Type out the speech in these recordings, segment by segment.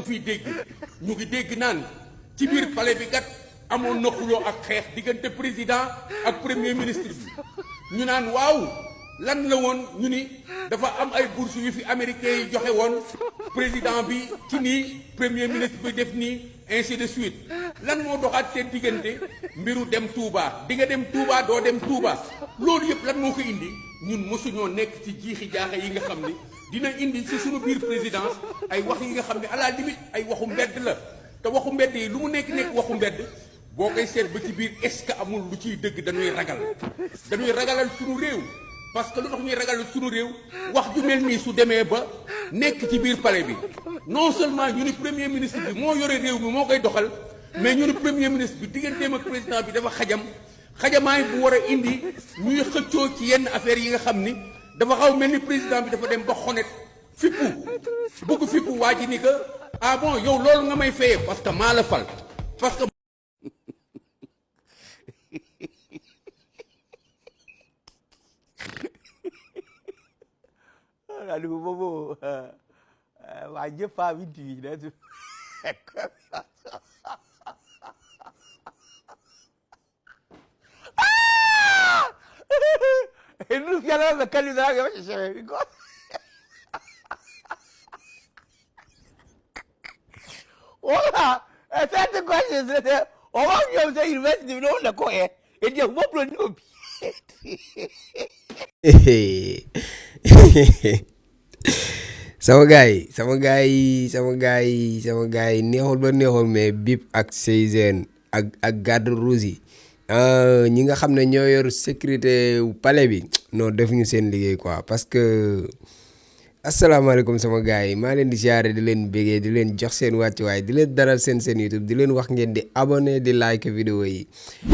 nga fiy dégg ñu ngi dégg naan ci biir palais bi gat amoon na xuloo ak xeex diggante président ak premier ministre bi ñu naan waaw lan la woon ñu ni dafa am ay bourse yu fi américains yi joxe woon président bi ci nii premier ministre bi def nii ainsi de suite lan moo doxaat seen diggante mbiru dem Touba di nga dem Touba doo dem Touba loolu yëpp lan moo ko indi ñun mosuñoo nekk ci jiixi jaaxa yi nga xam ni dina indi ci suñu biir présidence ay wax yi nga xam ne à la limite ay waxu mbedd la te waxu mbedd yi lu mu nekk waxu mbedd boo koy seet ba ci biir est-ce que amul lu ciy dëgg dañuy ragalal suñu réew parce que lu tax ñuy ragal suñu réew wax ju mel nii su demee ba nekk ci biir palais bi non seulement ñu ni premier ministre bi moo yore réew mi moo koy doxal mais ñu ni premier ministre bi digganteem ak président bi dafa xajamaay bu war a indi ñuy xëccoo ci yenn affaires yi nga xam ni dafa xaw mel ni président bi dafa dem ba xonet fippu bëgg fippu waa ji ni que ah bon yow loolu nga may fayee parce que maa la fal parce que aduh bobo wajib faham itu dah tu itu kalau makan itu lagi macam siapa wala satu question saya orang yang saya university ni orang kau dia mau belum sama gars yi neexul ba neexul mais Bip ak Seyzen ak garde rouge yi ñi nga xam ne ñoo yor sécurité palais bi non defuñu seen liggéey quoi parce que asalaamaaleykum sama gars yi maa leen di siyaare di leen bégee di leen jox seen wàccuwaay di leen daral seen YouTube di leen wax ngeen di abonné di like vidéo yi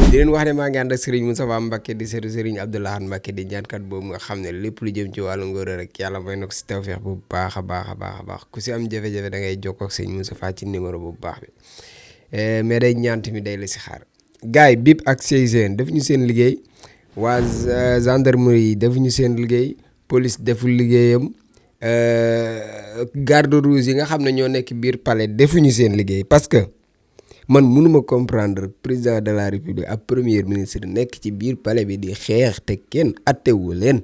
di leen wax ne maa ngi ànd ak Serigne Moustapha Mbacké di seetu Serigne Abdou Lahad Mbacké di ñaankat boobu nga xam ne lépp lu jëm ci wàllu ngóor rek yàlla may na ko si tawfeex bu baax a baax ku si am jafe-jafe da ngay jokkoo ak Serigne Moustapha ci numéro bu baax bi mais day ñaan tamit day la si xaar gars yi Bip ak Seyzen defuñu seen liggéey waa gendarmerie defuñu seen liggéey police deful liggéeyam garde rouge yi nga xam ne ñoo nekk biir palais defuñu seen liggéey parce que man mënuma comprendre président de la république ak premier ministre nekk ci biir palais bi di xeex te kenn attewu leen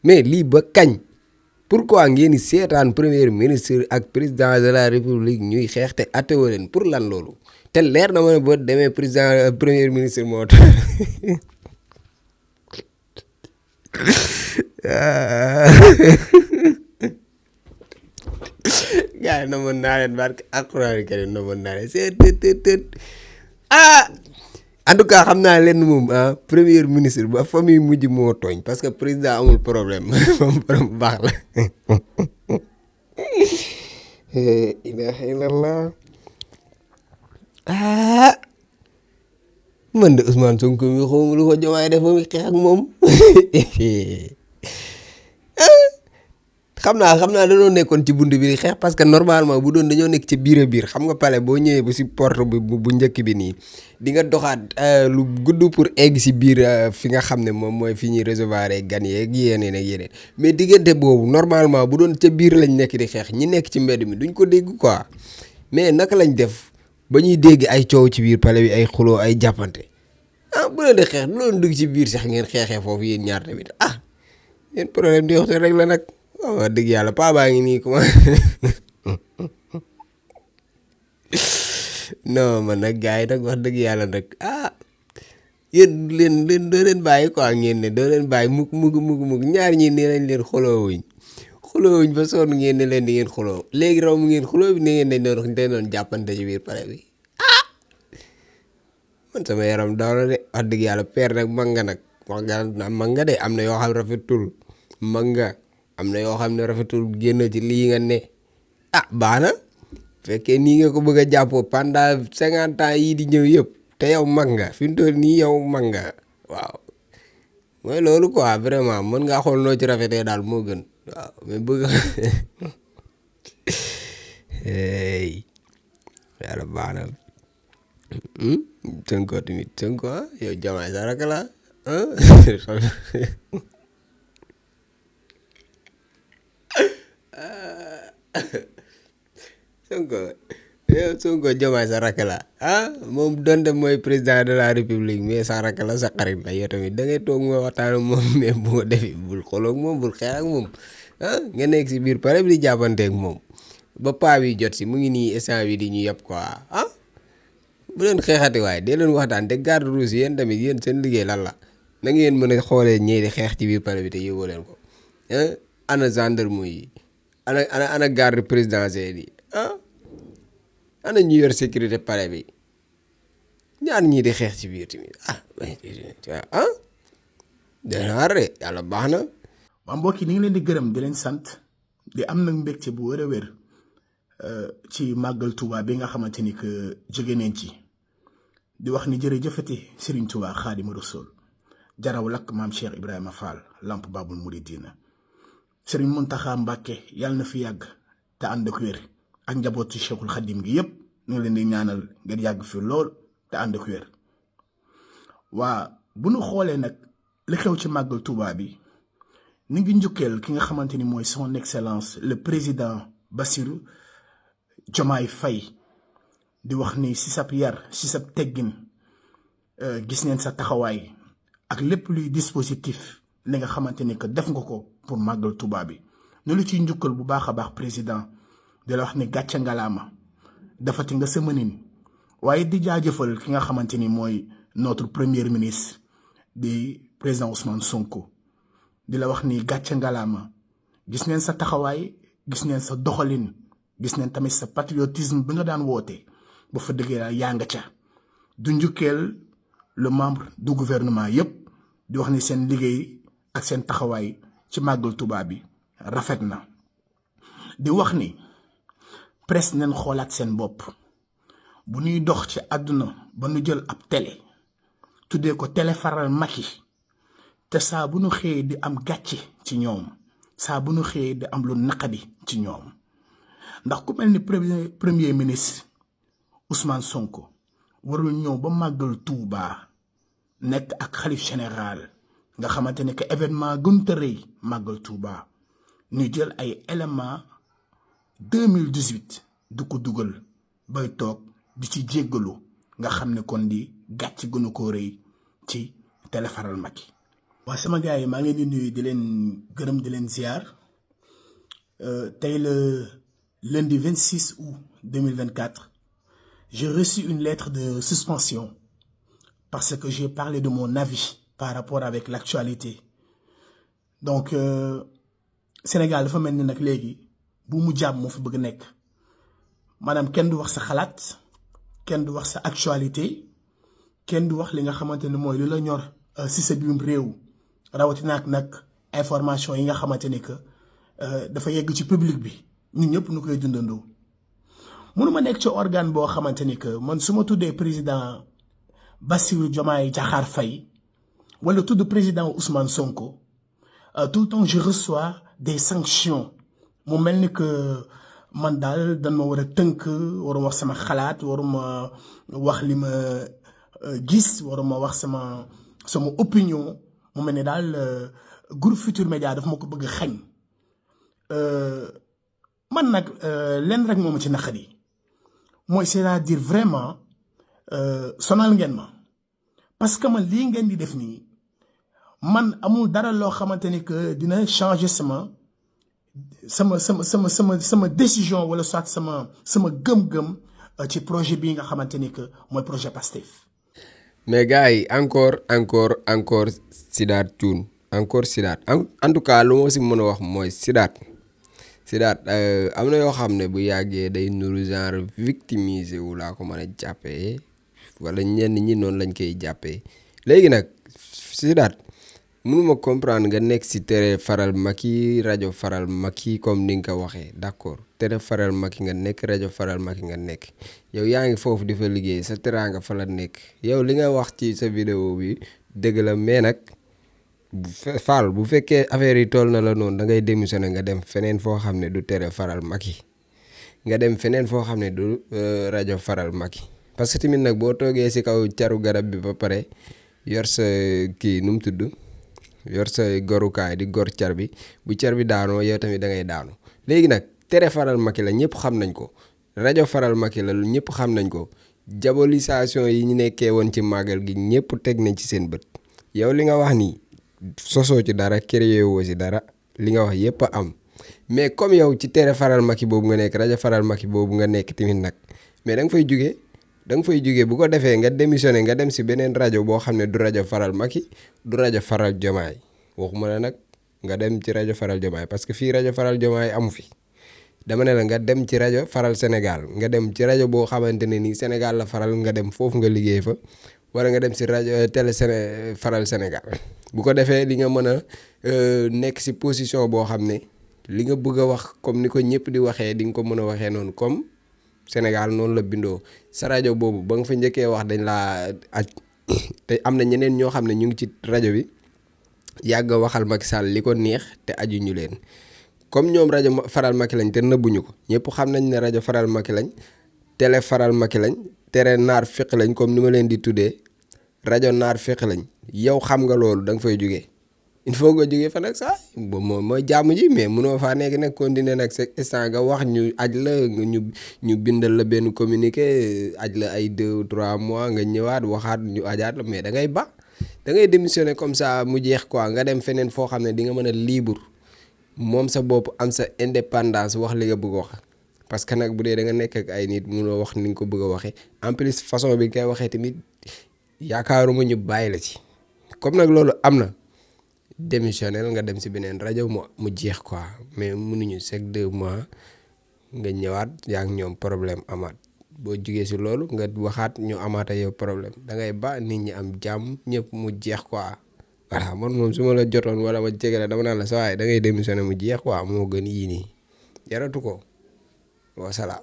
mais lii ba kañ pourquoi ngeen di seetaan premier ministre ak président de la république ñuy xeex te attewu leen pour lan loolu te leer na ma ne boo demee président premier ministre moo tax gars yi namoon naa leen barke alxuraan karim namoon naa leen c'est en tout cas xam naa leen moom premier ministre ba fa muy mujj moo tooñ parce que président amul problème moom borom baax la ilaha illallah man de Ousmane Sonko mi xawma lu ko Diomaye def ba muy xeex ak moom xam naa dañoo nekkoon ci bunt bi di xeex parce que normalement bu doon dañoo nekk ci biir xam nga palais boo ñëwee ba si porte bu njëkk bi nii di nga doxaat lu gudd pour egg si biir fi nga xam ne moom mooy fi ñuy recevoir gan yeeg yeneen ak yeneen mais diggante boobu normalement bu doon ca biir lañ nekk di xeex ñi nekk ci mbedd mi duñ ko dégg quoi mais naka lañ def ba ñuy dégg ay coow ci biir palais bi ay xuloo ay jàppante bu leen di xeex bu leen dugg ci biir sax ngeen xeexee foofu yéen ñaar tamit yéen problème di waxte rek la nag wax dëgg yàlla paa baa ngi nii comment non man nag gars yi nag wax dëgg yàlla nag yéen leen doo leen bàyyi quoi ngeen ne doo leen bàyyi mukk ñaar ñi nee nañ leen xoloowuñ ba sonn ngeen ne leen di ngeen xoloo léegi raw mu ngeen xoloo bi ne ngeen dañ doon jàppante ci biir pare bi man sama yaram daw na de wax dëgg yàlla père nag manga nag wax nga manga de am na yoo xam rafetul manga am na yoo xam ne rafetul génn ci lii nga ne baax na fekkee nii nga ko bëgg a jàppoo pendant 50 ans yii di ñëw yëpp te yow mag nga fi mu toll nii yow mag nga waaw mooy loolu quoi vraiment mën ngaa xool noo ci rafetee daal moo gën waaw mais bëgg yàlla baax na Sonko tamit Sonko yow Diomaye sa rakk la Sonko Diomaye sa rakk la moom donte mooy président de la république mais sa rakk la sa xarit la yow tamit da ngay toog nga waxtaan ak moom mais bu ko defee bul xooloo ak moom bul xeex ak moom nga nekk si biir pare bi di jàppanteeg moom ba paa bi jot si mu ngi nii instant bi di ñu yëpp quoi bu leen xeexati waaye dee leen waxtaan te garde rouge yéen tamit yéen seen liggéey lan la na ngeen mën a xoolee ñee di xeex ci biir pare bi te yëgoo leen ko ana gendarme yi ana garde présidentielle yi ana ñu yor sécurité pare bi ñaar ñii di xeex ci biir tamit dana war de yàlla baax na. waa mbokk yi ni ngi leen di gërëm di leen sant di am nag mbégte bu wér a wér ci màggal Touba bi nga xamante ni que jóge neen ci di wax ni jërëjëfati Serigne Touba Xaadimu Rasuul jaraw lakk maam Cheikh Ibrahima Fall lamp Babul Mouridina Serigne Mountakha Mbacké yàlla na fi yàgg te ànd ak wér ak njabootu Cheikhul Khadim gi yëpp ñu ngi leen di ñaanal ngeen yàgg fi lool te ànd ak wér. waa bu nu xoolee nag li xew ci màggal Touba bi ni ngi njukkeel ki nga xamante ni mooy son excellence le président Bassirou Diomaye Faye di wax ni si sab yar si sab teggin gis neen sa taxawaay ak lépp luy dispositif li nga xamante ni que def nga ko pour màggal Touba bi ñu lu ciy njukkal bu baax a baax président di la wax ni gàcce ngalaama dafati nga sa mënin waaye di jaajëfal ki nga xamante ni mooy notre premier ministre di président Ousmane Sonko di la wax ni gàcce ngalaama gis neen sa taxawaay gis neen sa doxalin gis neen tamit sa patriotisme bi nga daan woote ba fa dëggee yaa nga ca du njukkeel le membre du gouvernement yépp di wax ni seen liggéey ak seen taxawaay ci màggal Touba bi rafet na di wax ni presse nañ xoolaat seen bopp bu ñuy dox ci àdduna ba nu jël ab télé tuddee ko télé faral Macky te saa bu nu xëyee di am gàcce ci ñoom saa bu nu xëyee di am lu naqadi ci ñoom ndax ku mel ni premier ministre Ousmane Sonko warul ñëw ba màggal Touba nekk ak xalif général nga xamante ne que événement gën a rëy màggal Touba ñu jël ay éléments 2018 du ko dugal bay toog di ci jéggalu nga xam ne kon di gàcc gënu ko rëy ci télé faral Macky. waa sama gars yi maa ngi leen di nuyu di leen gërëm di leen ziar tey le lundi 26 août 2024 j'ai reçu une lettre de suspension parce que j'ai parlé de mon avis par rapport avec l'actualité donc Sénégal dafa mel ni nag léegi bu mu jàmm moo fi bëgg nekk maanaam kenn du wax sa xalaat kenn du wax sa actualité kenn du wax li nga xamante ne mooy li la ñor si sa biir réew rawatina ak nag information yi nga xamante ni que dafa yegg ci public bi ñun ñëpp nu koy dundandoo mënuma nekk ci organe boo xamante ni que man su ma tuddee président Bassirou Diomaye Diakhar Faye wala tudd président Ousmane Sonko tout le temps je reçois des sanctions mu mel ni que man daal dañ ma war a tënk waruma wax sama xalaat waruma wax li ma gis waruma wax sama opinion mu mel ni daal groupe Futurs Médias daf ma ko bëgg xañ man nag lenn rek moo ma ci naqari mooy c'est-à-dire vraiment sonal ngeen ma parce que man lii ngeen di def nii man amul dara loo xamante ni que dina changer sama décision wala soit sama gëm-gëm ci projet bii nga xamante ni que mooy projet Pastef. mais gars yi encore Sidath Thioune encore Sidath en tout cas lu ma si mën a wax mooy Sidath am na yoo xam ne bu yàggee day nuru genre victimiser wu laa ko mën a jàppee wala ñenn ñi noonu lañ koy jàppee léegi nag Sidath mënuma comprendre nga nekk si télé faral Macky rajo faral Macky comme ni nga ko waxee d'accord télé faral Macky nga nekk rajo faral Macky nga nekk yow yaa ngi foofu di fa liggéey sa teraanga fa la nekk yow li nga wax ci sa vidéo bi dëgg la mais nag Fall bu fekkee affaire yi toll na la noonu da ngay démissionner nga dem feneen foo xam ne du télé faral Macky nga dem feneen foo xam ne du rajo faral Macky parce que tamit nag boo toogee si kaw caru garab bi ba pare yor sa kii nu mu tudd yor sa gorukaay di gor car bi bu car bi daanoo yow tamit da ngay daanu léegi nag tere faral Macky la ñëpp xam nañ ko rajo faral Macky la lu ñëpp xam nañ ko diabolisation yi ñu nekkee woon ci màggal gi ñëpp teg nañ ci seen bët yow li nga wax nii sosoo ci dara créé woo ci dara li nga wax yëpp a am mais comme yow ci tere faral Macky boobu nga nekk rajo faral Macky boobu nga nekk tamit nag mais da nga fay jugee bu ko defee nga démissionné nga dem si beneen rajo boo xam ne du rajo faral Macky du rajo faral Diomaye waxuma la nag nga dem ci rajo faral Diomaye parce que fii rajo faral Diomaye amu fi dama ne la nga dem ci rajo faral Sénégal nga dem ci rajo boo xamante ne nii Sénégal la faral nga dem foofu nga liggéey fa wala nga dem si rajo télé faral Sénégal bu ko defee li nga mën a nekk si position boo xam ne li nga bëgg a wax comme ni ko ñëpp di waxee di nga ko mën a waxee noonu comme Sénégal noonu la bindoo sa rajo boobu ba nga fa njëkkee wax dañ laa aj te am na ñeneen ñoo xam ne ñu ngi ci rajo bi yàgg waxal Macky Sall li ko neex te aju ñu leen comme ñoom rajo faral Macky lañ te nëbbuñu ko ñëpp xam nañ ne rajo faral Macky lañ télé faral Macky lañ tere naar fiq lañ comme ni ma leen di tuddee rajo naar fiq lañ yow xam nga loolu da nga fay jugee il faut nga jógee fa nag sax moom mooy jàmm ji mais munoo faa nekk nag continuer nag c'est instant nga wax ñu aj la ñu bindal la benn communiqué aj la ay 2-3 mois nga ñëwaat waxaat ñu ajaat la mais da ngay da ngay démissionner comme ça mu jeex quoi nga dem feneen foo xam ne di nga mën a libre moom sa bopp am sa indépendance wax li nga bëgg a wax parce que nag bu dee da nga nekk ak ay nit munoo wax ni nga ko bëgg a waxee en plus façon bi nga koy waxee tamit yaakaaruma ñu bàyyi la ci comme nag loolu am na. Démissionnel nga dem si beneen rajo mu jeex quoi mais mënuñu chaque 2 mois nga ñëwaat yaa ngi ñoom problème amaat boo jugee si loolu nga waxaat ñu amaata yow problème da ngay ba nit ñi am jàmm ñëpp mu jeex quoi voilà man moom su ma la jotoon wala ma jege la dama naan la sa waaye da ngay démissionné mu jeex quoi moo gën yii nii jaratu ko wasalaam.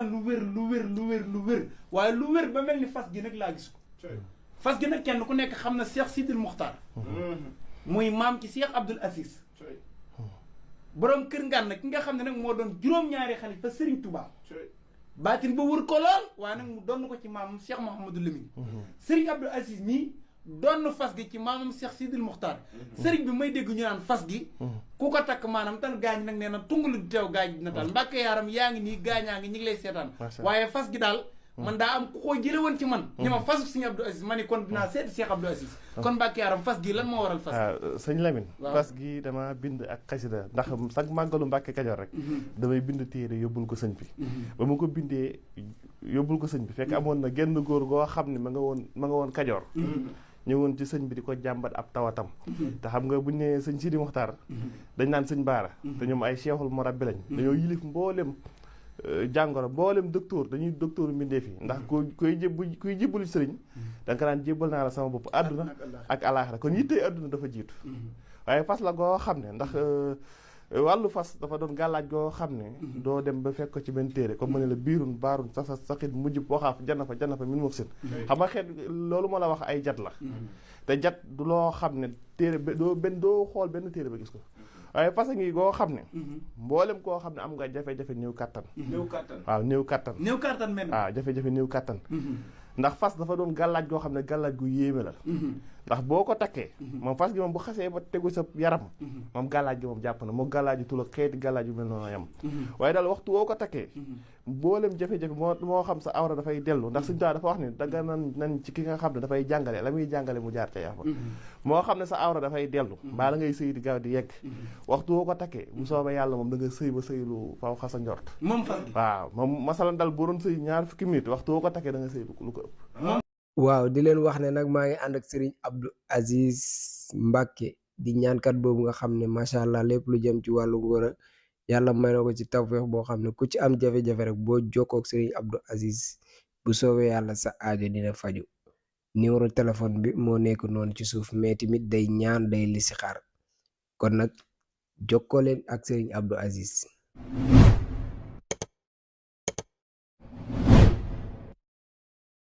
lu wér waaye lu wér ba mel ni fas gi nag laa gis ko fas gi nag kenn ku nekk xam na Cheikh Sidil Muxtaar muy maam ci Cheikh Abdoul Aziz borom kër Ngànn ki nga xam ne nag moo doon juróom-ñaari xalifa Serigne Touba baatin ba wër ko lool waaye nag mu doon ko ci maamam Cheikh Mouhamadou Lamine Serigne Abdoul Aziz nii doon fas gi ci maamam Cheikh Sidil Muxtaar Serigne bi may dégg ñu naan fas gi ku ko takk maanaam tan gaañ nag nee na tungalu di teew gaañ na tal Mbàkke yaaram yaa ngi nii gaañaa ngi ñi ngi lay seetaan waaye fas gi daal man daa am ku ko jële woon ci man ñi ma fasu Serigne Abdoul Aziz ma ni kon dinaa seeti Cheikh Abdoul Aziz kon Mbàkke yaaram fas gi lan moo waral fas gi sëñ Lamine fas gi dama bind ak xasida ndax sax màggalu Mbàkke Kajoor rek damay bind téere yóbbul ko sëñ bi ba ma ko bindee yóbbul ko sëñ bi fekk amoon na genn góor goo xam ne ma nga woon Kajoor ñëwoon ci sëñ bi di ko jàmbat ab tawatam te xam nga buñ ne sëñ Sidi Muxtaar dañ naan sëñ Baara te ñoom ay cheikhul murabbi lañ dañoo yilif mboolem jàngoro mboolem docteur dañuy docteur mbindeef yi ndax kuy jébbalu sëriñ da nga naan jébbal naa la sama bopp àdduna ak alaaxira kon yittey àdduna dafa jiitu waaye fas la goo xam ne ndax wàllu fas dafa doon gàllaaj goo xam ne doo dem ba fekk ko ci benn téere comme ma ne la biirun baarun sasa saxit mujjub waxaaf janna fa min muf sin xam nga xeet loolu ma la wax ay jat la te jat du loo xam ne téere doo xool benn téere ba gis ko waaye fas ngi goo xam ne mboolem koo xam ne am nga jafe-jafe néew kattan waaw néew kattan waaw jafe-jafe néew kattan ndax fas dafa doon gàllaaj goo xam ne gàllaaj gu yéeme la ndax boo ko takkee moom fas gi moom bu xasee ba tegu sa yaram moom gàllaaj gi moom jàpp na moo gàllaaj yu tula xeeti gàllaaj yu mel noonu yam waaye daal waxtu woo ko takkee mboolem jafe-jafe moo xam sa awra dafay dellu ndax suñu taa dafa wax ne danga nan ci ki nga xam ne dafay jàngale la muy jàngale mu jaar ca yafa moo xam ne sa awra dafay dellu mbaa la ngay sëy di gaaw di yegg waxtu woo ko takkee bu soobee yàlla moom da nga sëy ba sëy lu faw xasa njort waaw moom masalan dal boo doon sëy 20 minutes waxtu woo ko takkee da nga sëy lu ko ëpp waaw di leen wax ne nag maa ngi ànd ak Serigne Abdoul Aziz Mbacké di ñaankat boobu nga xam ne macha allah lépp lu jëm ci wàllu ngóor yàlla may na ko ci tawfeex boo xam ne ku ci am jafe-jafe rek boo jokkoo ak Serigne Abdoul Aziz bu soobee yàlla sa aajo dina faju numéro téléphone bi moo nekk noonu ci suuf mais tamit day ñaan day listixaar kon nag jokkoo leen ak Serigne Abdoul Aziz